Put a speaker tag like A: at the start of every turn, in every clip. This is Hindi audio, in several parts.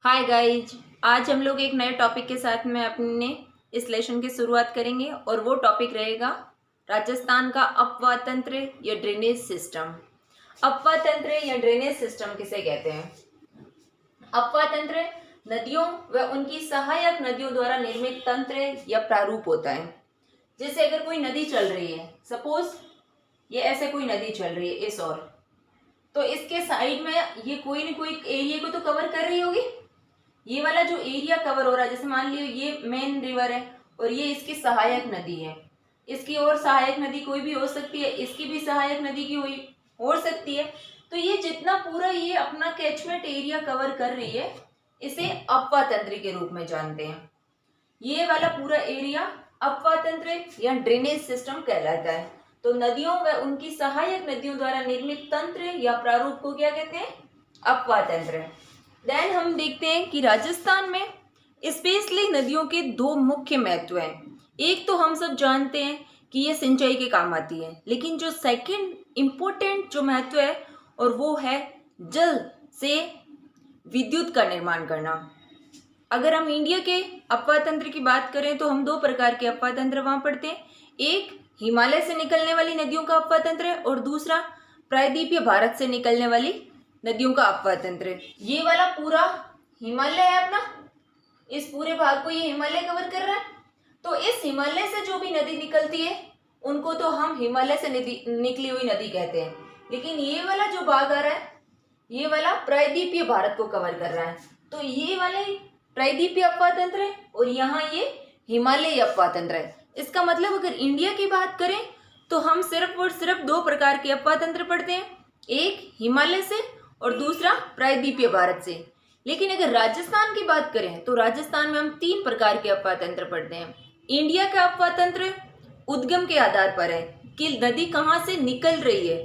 A: Hi guys. आज हम लोग एक नए टॉपिक के साथ में अपने इस लेसन की शुरुआत करेंगे और वो टॉपिक रहेगा राजस्थान का अपवाह तंत्र या ड्रेनेज सिस्टम। अपवाह तंत्र या ड्रेनेज सिस्टम किसे कहते हैं? अपवाह तंत्र नदियों व उनकी सहायक नदियों द्वारा निर्मित तंत्र या प्रारूप होता है। जैसे अगर कोई नदी चल रही है, सपोज ये ऐसे कोई नदी चल रही है इस ओर, तो इसके साइड में ये कोई न कोई एरिया को तो कवर कर रही होगी। ये वाला जो एरिया कवर हो रहा है, जैसे मान लियो ये मेन रिवर है और ये इसकी सहायक नदी है। इसकी और सहायक नदी कोई भी हो सकती है, इसकी भी सहायक नदी की हुई हो सकती है। तो ये जितना पूरा ये अपना कैचमेंट एरिया कवर कर रही है, इसे अपवाह तंत्र के रूप में जानते हैं। ये वाला पूरा एरिया अपवाह तंत्र या ड्रेनेज सिस्टम कहलाता है। तो नदियों व उनकी सहायक नदियों द्वारा निर्मित तंत्र या प्रारूप को क्या कहते हैं? अपवाह तंत्र। देन हम देखते हैं कि राजस्थान में स्पेशली नदियों के दो मुख्य महत्व हैं। एक तो हम सब जानते हैं कि ये सिंचाई के काम आती है, लेकिन जो सेकंड इम्पोर्टेंट जो महत्व है और वो है जल से विद्युत का निर्माण करना। अगर हम इंडिया के अपवाह तंत्र की बात करें तो हम दो प्रकार के अपवाह तंत्र वहां पढ़ते हैं। एक हिमालय से निकलने वाली नदियों का अपवाह तंत्र है और दूसरा प्रायद्वीपीय भारत से निकलने वाली नदियों का अपवाह तंत्र। ये वाला पूरा हिमालय है अपना, इस पूरे भाग को ये हिमालय कवर कर रहा है। तो इस हिमालय से जो भी नदी निकलती है उनको तो हम हिमालय से निकली हुई नदी कहते हैं। लेकिन ये वाला जो भाग आ रहा है, ये वाला प्रायद्वीपीय भारत को कवर कर रहा है। तो ये वाले प्रायद्वीपीय अपवाह तंत्र है और यहाँ ये हिमालयी अपवाह तंत्र है। इसका मतलब अगर इंडिया की बात करें तो हम सिर्फ और सिर्फ दो प्रकार के अपवाह तंत्र पढ़ते हैं, एक हिमालय से और दूसरा प्रायद्वीपीय भारत से। लेकिन अगर राजस्थान की बात करें तो राजस्थान में हम तीन प्रकार के अपवाह तंत्र पढ़ते हैं। इंडिया का अपवाह तंत्र उद्गम के आधार पर है कि नदी कहाँ से निकल रही है,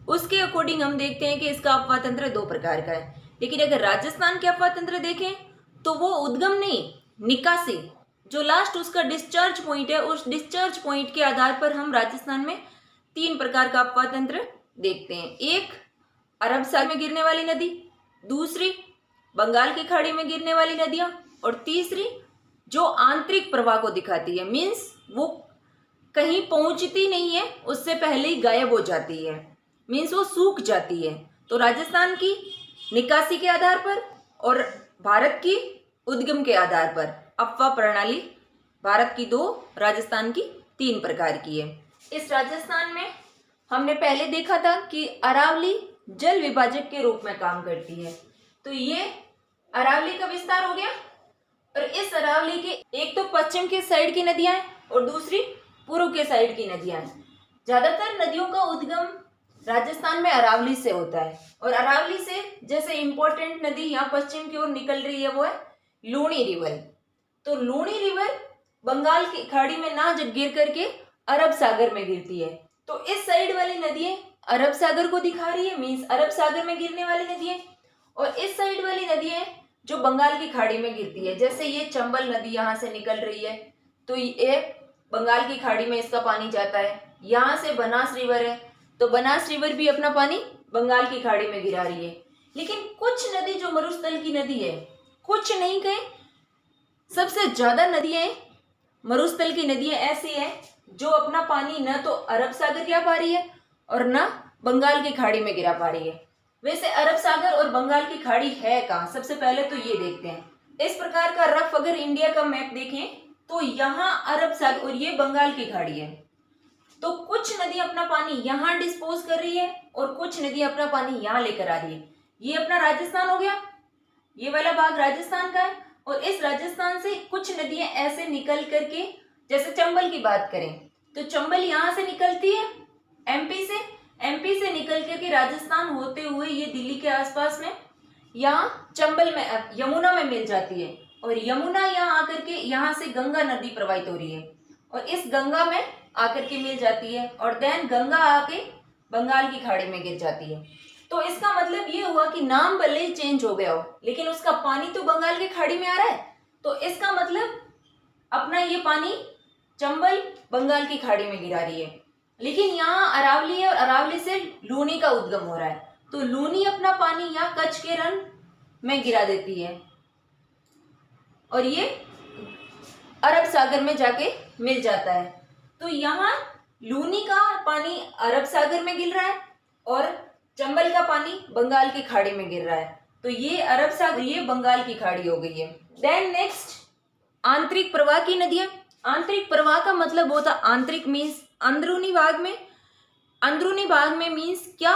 A: उसके अकॉर्डिंग हम देखते हैं कि इसका अपवाह तंत्र दो प्रकार का है। लेकिन अगर राजस्थान के अपवाह तंत्र देखें तो वो उद्गम नहीं, निकासी, जो लास्ट उसका डिस्चार्ज पॉइंट है, उस डिस्चार्ज पॉइंट के आधार पर हम राजस्थान में तीन प्रकार का अपवाह तंत्र देखते हैं। एक अरब सागर में गिरने वाली नदी, दूसरी बंगाल की खाड़ी में गिरने वाली नदियां और तीसरी जो आंतरिक प्रवाह को दिखाती है, मीन्स वो कहीं पहुंचती नहीं है, उससे पहले ही गायब हो जाती है, मीन्स वो सूख जाती है। तो राजस्थान की निकासी के आधार पर और भारत की उद्गम के आधार पर अपवाह प्रणाली भारत की दो, राजस्थान की तीन प्रकार की है। इस राजस्थान में हमने पहले देखा था कि अरावली जल विभाजक के रूप में काम करती है। तो ये अरावली का विस्तार हो गया और इस अरावली के एक तो पश्चिम के साइड की नदियां हैं और दूसरी पूर्व के साइड की नदियां हैं। ज्यादातर नदियों का उद्गम राजस्थान में अरावली से होता है और अरावली से जैसे इंपॉर्टेंट नदी यहाँ पश्चिम की ओर निकल रही है वो है लूणी रिवर। तो लूणी रिवर बंगाल की खाड़ी में ना गिर करके अरब सागर में गिरती है। तो इस साइड वाली नदियां अरब सागर को दिखा रही है, मीन्स अरब सागर में गिरने वाली नदियां, और इस साइड वाली नदियां जो बंगाल की खाड़ी में गिरती है। जैसे ये चंबल नदी यहाँ से निकल रही है तो ये बंगाल की खाड़ी में इसका पानी जाता है। यहाँ से बनास रिवर है तो बनास रिवर भी अपना पानी बंगाल की खाड़ी में गिरा रही है। लेकिन कुछ नदी जो मरुस्थल की नदी है, कुछ नहीं कहे सबसे ज्यादा नदियां मरुस्थल की नदियां ऐसी हैं जो अपना पानी न तो अरब सागर गिरा पा रही है और न बंगाल की खाड़ी में गिरा पा रही है। वैसे अरब सागर और बंगाल की खाड़ी है कहाँ, सबसे पहले तो ये देखते हैं। इस प्रकार का रफ अगर इंडिया का मैप देखें तो यहाँ अरब सागर और ये बंगाल की खाड़ी है। तो कुछ नदी अपना पानी यहाँ डिस्पोज कर रही है और कुछ नदी अपना पानी यहाँ लेकर आ रही है। ये अपना राजस्थान हो गया, ये वाला भाग राजस्थान का है। और इस राजस्थान से कुछ नदियां ऐसे निकल करके, जैसे चंबल की बात करें तो चंबल यहाँ से निकलती है एमपी से निकल करके राजस्थान होते हुए ये दिल्ली के आसपास में यहाँ चंबल में यमुना में मिल जाती है और यमुना यहाँ आकर के यहाँ से गंगा नदी प्रवाहित हो रही है और इस गंगा में आकर के मिल जाती है और देन गंगा आके बंगाल की खाड़ी में गिर जाती है। तो इसका मतलब ये हुआ कि नाम भले ही चेंज हो गया हो लेकिन उसका पानी तो बंगाल की खाड़ी में आ रहा है। तो इसका मतलब अपना ये पानी चंबल बंगाल की खाड़ी में गिरा रही है। लेकिन यहाँ अरावली है और अरावली से लूनी का उद्गम हो रहा है तो लूनी अपना पानी यहाँ कच्छ के रण में गिरा देती है और ये अरब सागर में जाके मिल जाता है। तो यहाँ लूनी का पानी अरब सागर में गिर रहा है और चंबल का पानी बंगाल की खाड़ी में गिर रहा है। तो ये अरब सागर, ये बंगाल की खाड़ी हो गई है। देन नेक्स्ट, आंतरिक प्रवाह की नदियां। आंतरिक प्रवाह का मतलब होता है, आंतरिक मीन्स अंदरूनी भाग में। अंदरूनी भाग में मीन्स क्या?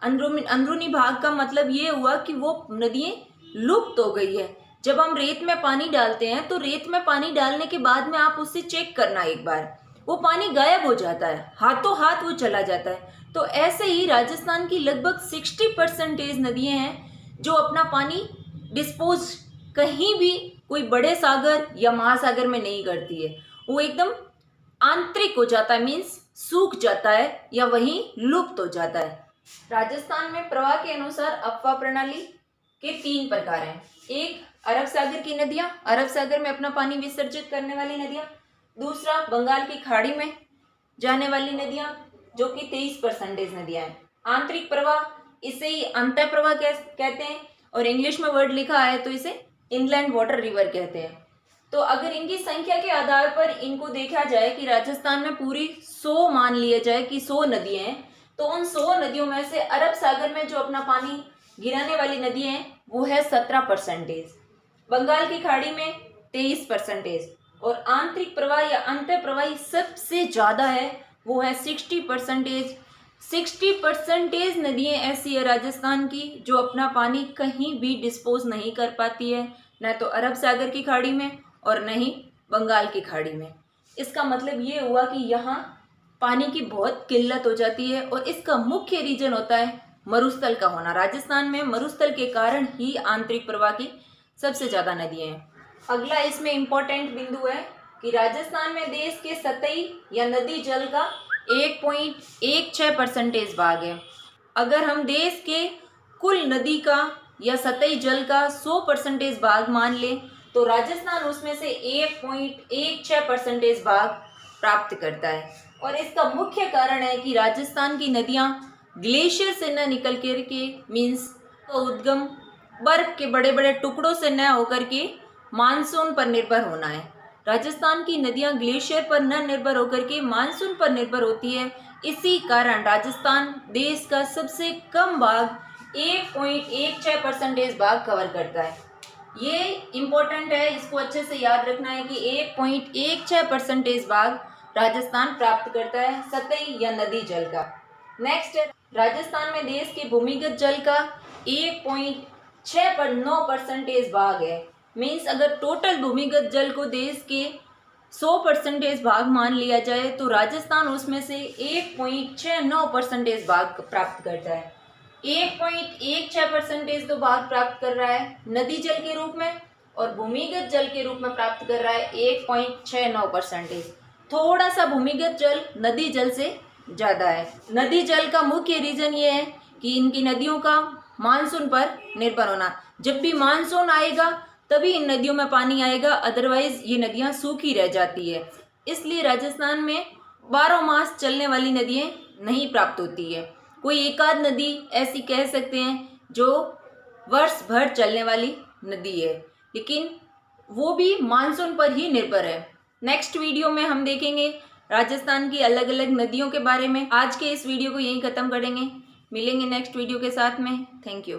A: अंदरूनी भाग का मतलब ये हुआ कि वो नदियां लुप्त हो गई है। जब हम रेत में पानी डालते हैं तो रेत में पानी डालने के बाद में आप उससे चेक करना एक बार, वो पानी गायब हो जाता है, हाथों हाथ वो चला जाता है। तो ऐसे ही राजस्थान की लगभग 60% नदियां हैं जो अपना पानी डिस्पोज कहीं भी कोई बड़े सागर या महासागर में नहीं करती है, वो एकदम आंतरिक हो जाता है, मीन्स सूख जाता है या वहीं लुप्त हो जाता है। राजस्थान में प्रवाह के अनुसार अपवाह प्रणाली के 3 प्रकार हैं। एक, अरब सागर की नदियां, अरब सागर में अपना पानी विसर्जित करने वाली नदियां। दूसरा, बंगाल की खाड़ी में जाने वाली नदियां जो कि 23% नदियां हैं। आंतरिक प्रवाह, इसे ही अंतः प्रवाह कहते हैं और इंग्लिश में वर्ड लिखा है तो इसे इनलैंड वाटर रिवर कहते हैं। तो अगर इनकी संख्या के आधार पर इनको देखा जाए कि राजस्थान में पूरी 100 मान लिया जाए कि 100 नदियां हैं, तो उन 100 नदियों में से अरब सागर में जो अपना पानी गिराने वाली नदियां हैं वो है 17%, बंगाल की खाड़ी में 23% और आंतरिक प्रवाह या अंतः प्रवाही सबसे ज्यादा है, वो है 60%। 60% नदियां ऐसी है राजस्थान की जो अपना पानी कहीं भी डिस्पोज नहीं कर पाती है, न तो अरब सागर की खाड़ी में और न ही बंगाल की खाड़ी में। इसका मतलब ये हुआ कि यहाँ पानी की बहुत किल्लत हो जाती है और इसका मुख्य रीजन होता है मरुस्थल का होना। राजस्थान में मरुस्थल के कारण ही आंतरिक प्रवाह की सबसे ज्यादा नदियां हैं। अगला इसमें इंपॉर्टेंट बिंदु है कि राजस्थान में देश के सतही या नदी जल का 1.16% भाग है। अगर हम देश के कुल नदी का या सतही जल का 100% भाग मान लें तो राजस्थान उसमें से 1.16% भाग प्राप्त करता है। और इसका मुख्य कारण है कि राजस्थान की नदियां ग्लेशियर से न निकल कर के, मीन्स तो उद्गम बर्फ के बड़े बड़े टुकड़ों से न होकर के मानसून पर निर्भर होना है। राजस्थान की नदियां ग्लेशियर पर न निर्भर होकर के मानसून पर निर्भर होती है। इसी कारण राजस्थान देश का सबसे कम भाग 1.16% भाग कवर करता है। ये इम्पोर्टेंट है, इसको अच्छे से याद रखना है कि 1.16% भाग राजस्थान प्राप्त करता है सतही या नदी जल का। नेक्स्ट, राजस्थान में देश के भूमिगत जल का 1.69% भाग है। मीन्स अगर टोटल भूमिगत जल को देश के 100% भाग मान लिया जाए तो राजस्थान उसमें से 1.69% भाग प्राप्त करता है। 1.16% तो भाग प्राप्त कर रहा है नदी जल के रूप में और भूमिगत जल के रूप में प्राप्त कर रहा है 1.69%। थोड़ा सा भूमिगत जल नदी जल से ज़्यादा है। नदी जल का मुख्य रीज़न ये है कि इनकी नदियों का मानसून पर निर्भर होना। जब भी मानसून आएगा तभी इन नदियों में पानी आएगा, अदरवाइज ये नदियाँ सूखी रह जाती है। इसलिए राजस्थान में 12 मास चलने वाली नदियाँ नहीं प्राप्त होती है। कोई एक आध नदी ऐसी कह सकते हैं जो वर्ष भर चलने वाली नदी है, लेकिन वो भी मानसून पर ही निर्भर है। नेक्स्ट वीडियो में हम देखेंगे राजस्थान की अलग अलग नदियों के बारे में। आज के इस वीडियो को यहीं ख़त्म करेंगे, मिलेंगे नेक्स्ट वीडियो के साथ में। Thank you.